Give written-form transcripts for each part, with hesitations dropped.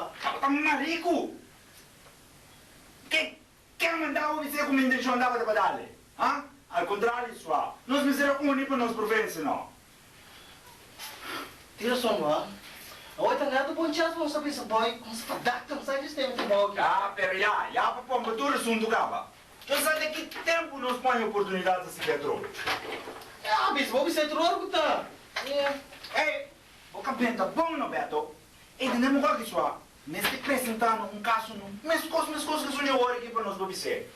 pa. Tá marico! Quem mandava você com a intenção de trabalhar? Ah? Al contrário, sua. Nós não seremos únicos para nós província, não. Tira só, não. Hoje tá nada bom chance para saber se boy com se adapta não sai de sistema de boy. Ah, pero já para pôr tudo assunto acaba. Eu sei daqui tempo nós põe oportunidades a se quedar. Ah, bis, vou ser troco tá. Ei, o cabelo tá bom, não, Beto? E não é uma coisa sua. Mas te apresentando caso, mas coisas que sonhou agora aqui para nós obedecer.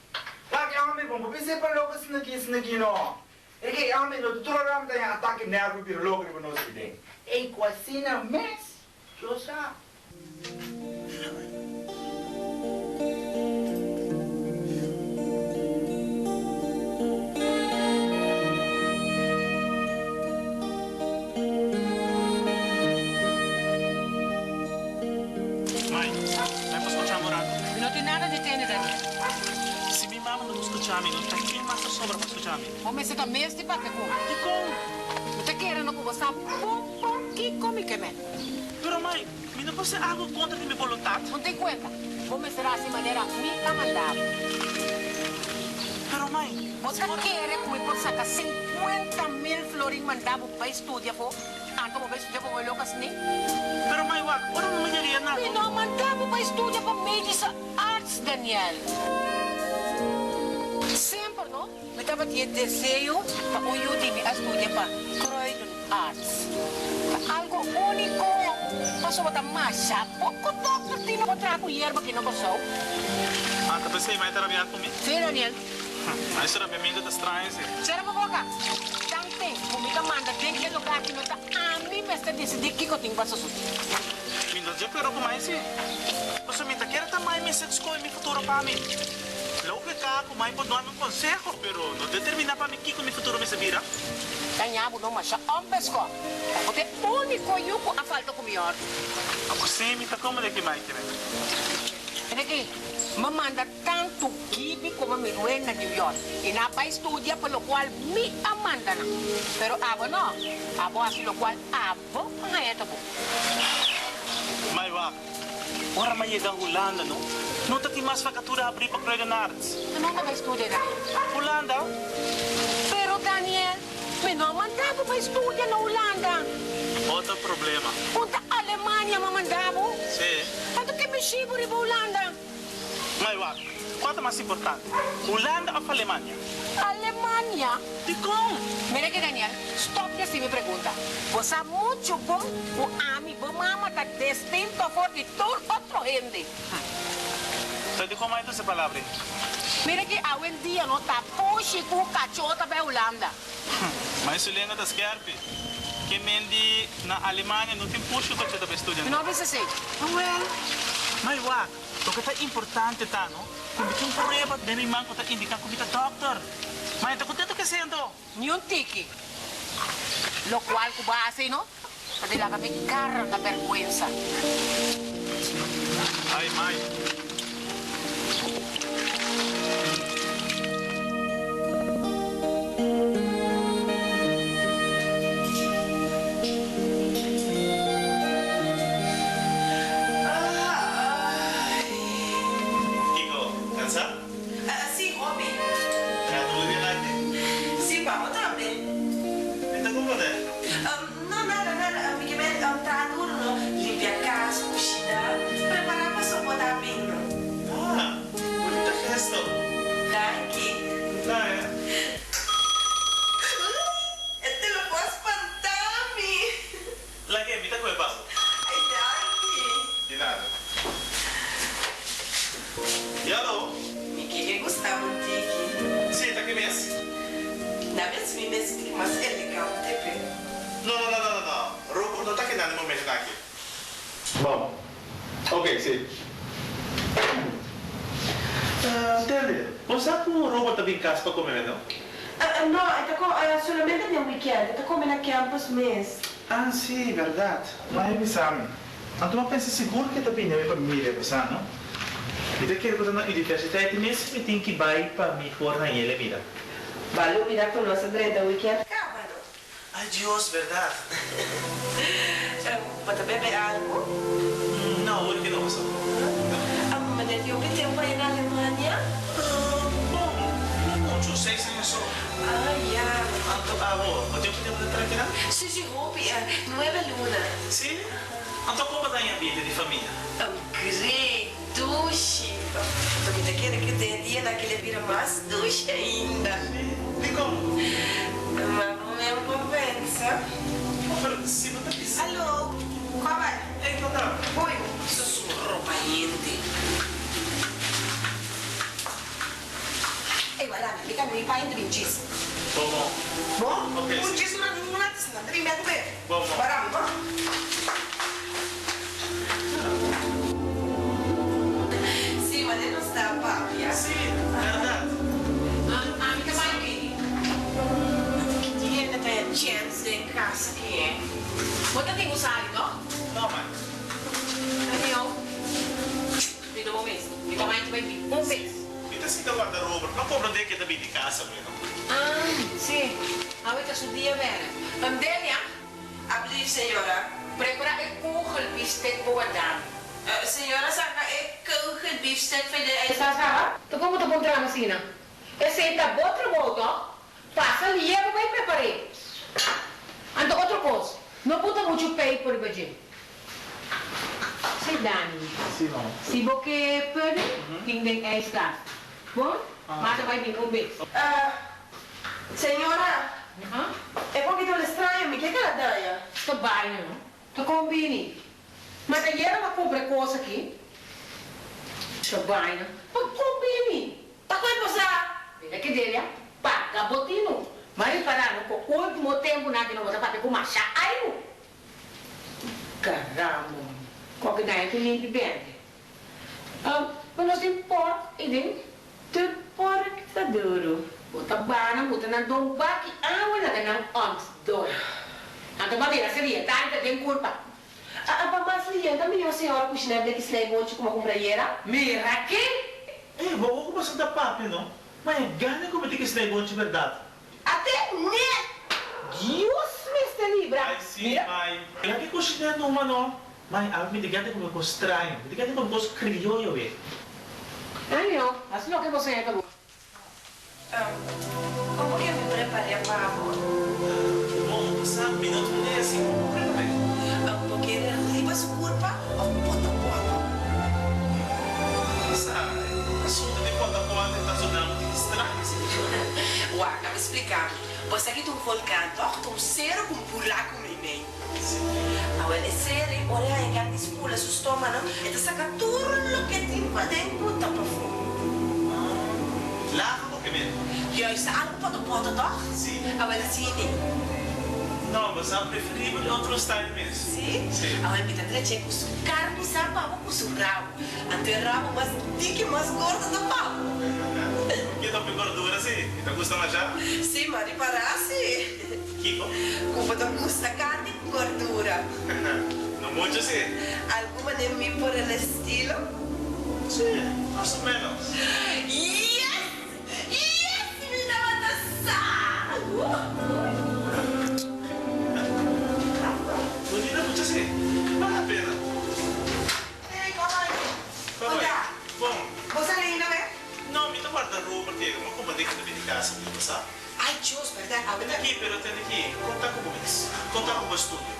Lá que homem, vamos obedecer para logo assim aqui, não. É que homem, o programa tem ataque nervo para logo para nós ver. E quase não mês. Eu sei. Mãe, vai para escutar morado. Não tem nada de ter, Daniel. Se minha mama não escutar, não tem quem mais sobra para escutar. Vamos ser da mesma de bater com. Que com? Não está querendo que você que come que me. Pero mãe, não pode algo contra minha vontade. Não tem conta. Vamos ser assim maneira minha mandava. Pero mãe, você quer que eu possa sacar 50.000 florins mandava para estudar, pô? Antes eu vou estudar com ele assim. Pero mãe, agora não me diria nada. Eu não mandava para estudar para Medicine Arts, Daniel. Sempre, não? Eu estava tendo desejo para o YouTube a estudar para Croydon Arts. Algo único. Mas eu massa. Pouco doctor tem no contrato com erva que não passou. Ah, tá pensei, vai trabalhar comigo? Sim, Daniel. Mas será bem medo das trans. Será uma boca? Tanto, comigo manda dentro do lugar que não está. A mim mesmo decidir que eu tenho para fazer. Mindo, eu quero com mais, sim. Você me tá querendo também me ser escolher meu futuro para mim. Logo que cá, com mais pode dar um conselho, pero não determina para mim que meu futuro me se vira. Ganhamos não mas homens ko. Porque único yuko a falta com melhor. Ako sim, me tá como de que mais que é que me manda tanto kibi como me ruim na New York. E na pa estudia pelo qual me amanda na. Pero abo não. Abo assim lo qual abo ngayeta po. Mas wak, ora may da Holanda, no? Não tá que mais vacatura abrir para Croydon Arts. Não vai estudar na. Holanda? Pero Daniel, me não mandava para estudar na Holanda. Outro problema. Punta Alemanha me mandava. Sim. Ano que me chibo rin Holanda? Mas wak, qual é mais importante? Holanda ou Alemanha? Alemanha? De como? Mira que Daniel, stop de assim me pergunta. Você é muito bom, o ami, o mama está distinto for de todo outro gente. Então, de como é essa palavra? Mira que hoje em dia não está puxi com o cachorro para Holanda. Mas isso lembra das Scarpe. Que mendi na Alemanha não tem puxo para você estudar. Não pensa assim? Well, mas wak, o que é importante tá, no? Kung bitong prueba, dahil man ko ta indikan ko kita doctor. Mas tá contento que sendo? Nenhum tique. Lo cual ko base, no? Pati lang kami carga vergüenza. Ai, mãe. Bom, ok, sim. Tele, você sabe como o robô tá bem casa para comer, não? No, solamente nel weekend, ito come na campus mês. Ah, sim, verdade. Mas me sabe, então pensa seguro que também não é para mim, pensar, não? E daqui a pouco na universidade mesmo tem que ir para mim fora na ele, mira. Vale, mira com nós durante o weekend. Cábalo. Adiós, verdade. Pode beber algo? Não, hoje que não, só. Sim? Então como está a vida de família? Chico. Também daquele que tem dia naquele vira mais doce ainda. E como? Mas não é uma conversa. Pero se não está pensando... Alô? Qual é? Ei, Tata. Oi, sussurro pariente. Ei, vai lá, me liga meu pai entre mentis. Bom. Bom? Ok. Um dia não é assim, não tem medo de ver. Bom. Bora, bom? Sim, mas ele não está, papi. Sim, verdade. Amiga Mairi. Que dinheiro tem chance em casa aqui, hein? Você tem usado, não? Não, mãe. Daniel. Me dá um mês. Me dá mais de mês. Um mês. Então se dá guarda-roupa, não compreender que também de casa, mesmo. Sim. Ahorita su dia, Vera. Delia, Abrir, senhora. prepara el kugelbistek buat dam. Senhora, sabe, é que o bife foi de... Sasa, tu como tu contra a cocina? Esse tá outro modo, passa ali e vai preparar. Ando outra coisa. Não bota muito pei por baixo. Sei Dani. Sim, não. Se você perde, ninguém é está. Bom? Mas vai vir um mês. Senhora, é porque eu estranho, me que ela dá? Estou bem, não? Tu combine. Mas aí ela compra coisa aqui. Estou bem, não? Mas combine. Tá com você? Ele que dele, paga botino. Mas reparando, com o último tempo, nada não vai fazer com macha. Aí, caramba. Qualquer dia que nem bem. Mas não se importa, entende? Tu pode que está duro. Bota bana, bota na domba que wala ka ng arms doon. Ang tabagay, seria, tayo ka din culpa. Mas liyan, também a senhora com chinelo que se levou com uma companheira? Mira que? Vou começar da papi, não? Mas ganha como tem que se negócio de verdade. Até net! Deus me está livra. Ai, sim, mãe. Kaya que cozinha não, mano. Mãe, a me digate como coisa estranho. Me digate como coisa criollo, eh. Ai, não. Assim não que você é, tá bom. Como que eu me preparei para amor? Bom, sabe, minuto não é assim, Porque ele arriba sua culpa, bota. sabe? Assunto de ponta está sonando de estranho. Uau, acaba de explicar. Você aqui tem um volcão, tem um cero com um buraco no meio. Agora, esse cero, olha aí, que espula seu estômago, e saca tudo que tem para dentro, tá para fora. Lava o que mesmo? E aí, está algo para tá? Sim. Agora, sim, Não, mas eu preferi outro style mesmo. sim? Sim. Agora, me dá treche com sua carne, sabe, com seu rabo. Ante o rabo, mas tique mais gordo do pau. Que tá com gordura, sim? Tá gostando já? Sim, mas reparasse. Kiko? Como não gusta carne com gordura. Não muito, sim? Alguma de mim por el estilo? Sim, mais ou menos. Yes! Yes! Me dá uma dançar! Bonita muito, sim. Vale a pena. Ei, mamãe! Como é? Olha, Bom, você é linda, né? não, me dá guarda-roupa, porque uma comandante que também de casa, sabe? Ai, Deus, verdade. Tem aqui, pero tem aqui. Contar com eles. Contar com o estúdio.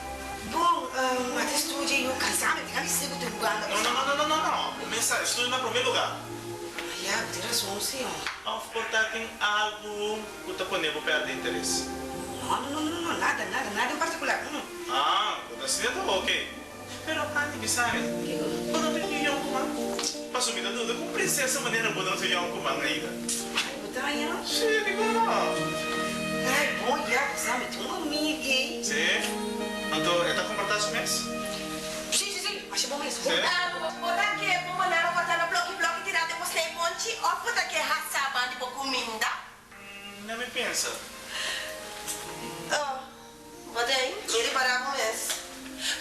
Bom, mas estúdio eu casamento, fica cedo de Uganda. Não. Começa, estúdio no primeiro lugar. Ai, tem razão, senhor. Vamos portar tem algo que está com o perto de interesse. Não, nada em particular. Ah, tá certo, ok. Pero antes de sair, quando eu tenho uma, passo me dando com princesa maneira boa não tenho uma ainda. Ai, botar aí, não? Sim, digo não. Ai, bom, já, casamento, um amigo, hein? Sim. Então, está comportado mesmo? Sim, acho bom mesmo. Sim. Botar aqui, vou mandar botar no bloco, tirar depois tem monte, ou botar aqui, raçar, tipo, comida. Não me pensa. Botei, me reparava mesmo.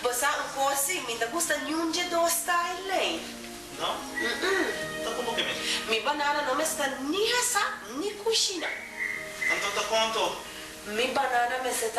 Você um pouco assim, me dá custa nenhum de dois style, hein? Não? Então como que mesmo? Mi banana não me está nem raçar, nem coxina. Então tá quanto? Mi banana me está